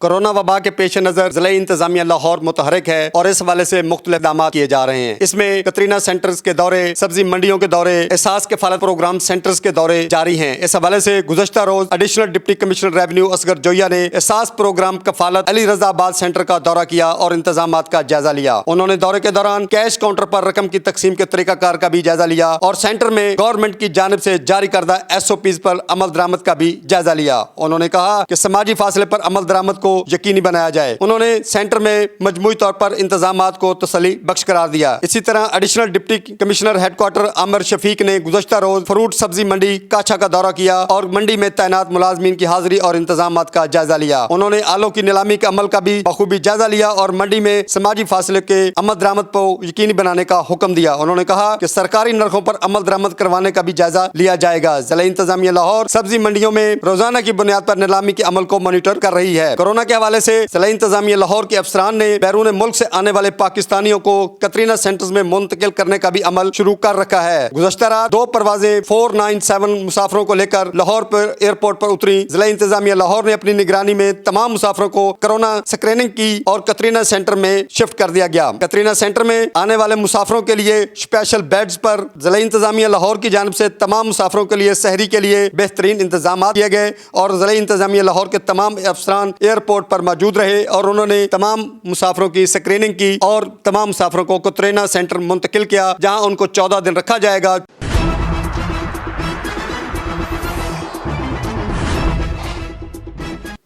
Corona وبا کے پیش نظر ضلعی انتظامیہ لاہور متحرک ہے اور اس حوالے سے مختلف اقدامات کیے جا رہے ہیں۔ اس میں قرنطینہ سنٹرز کے دورے، سبزی منڈیوں کے دورے، احساس کفالت پروگرام سنٹرز کے دورے جاری ہیں۔ اس حوالے سے گزشتہ روز additional deputy commissioner revenue Asghar Joiya نے احساس پروگرام کفالت علی رضا آباد سینٹر کا دورہ کیا اور انتظامات کا جائزہ لیا۔ انہوں نے دورے کے دوران کیش کاؤنٹر پر رقم کی تقسیم کے طریقہ کار کا بھی جائزہ لیا اور سینٹر میں گورنمنٹ کی جانب سے جاری کردہ SOPs پر عمل درآمد کا بھی جائزہ لیا۔ انہوں نے کہا کہ سماجی فاصلے پر عمل درآمد کو یقینی بنایا جائے۔ انہوں نے سینٹر میں مجموعی طور پر انتظامات کو تسلی بخش قرار دیا۔ اسی طرح additional deputy commissioner headquarter Amir Shafiq نے گزشتہ روز فروٹ سبزی منڈی کاچھا کا دورہ کیا اور منڈی میں تعینات ملازمین کی حاضری اور انتظامات کا جائزہ لیا۔ انہوں نے آلوں کی نیلامی کے عمل کا بھی بخوبی جائزہ لیا اور منڈی میں سماجی فاصلے کے عمل درآمد کو یقینی بنانے کا حکم دیا۔ انہوں نے کہا کہ سرکاری نرخوں پر عمل درآمد کروانے کا بھی جائزہ لیا جائے گا۔ ضلعی انتظامیہ لاہور سبزی منڈیوں میں روزانہ کی بنیاد پر نیلامی کے عمل کو مانیٹر کر رہی ہے۔ کورونا کے حوالے سے ضلعی انتظامیہ لاہور کے افسران نے بیرون ملک سے آنے والے پاکستانیوں کو قرنطینہ سنٹرز میں منتقل کرنے کا بھی عمل شروع کر رکھا ہے۔ گزشتہ رات 2 پروازیں 497 مسافروں کو لے کر لاہور پر ایئرپورٹ پر اتری۔ ضلعی انتظامیہ لاہور نے اپنی نگرانی میں تمام مسافروں کو کورونا اسکریننگ کی اور قرنطینہ سینٹر میں شفٹ کر دیا گیا۔ قرنطینہ سینٹر میں آنے والے مسافروں کے لیے اسپیشل بیڈز پر ضلعی انتظامیہ لاہور کی جانب سے تمام مسافروں کے لیے سحری کے لیے بہترین انتظامات کیے گئے اور ضلعی انتظامیہ لاہور کے تمام افسران ایئرپورٹ پر موجود رہے اور انہوں نے تمام مسافروں کی اسکریننگ کی اور تمام مسافروں کو قرنطینہ سینٹر منتقل کیا، جہاں ان کو 14 دن رکھا جائے گا۔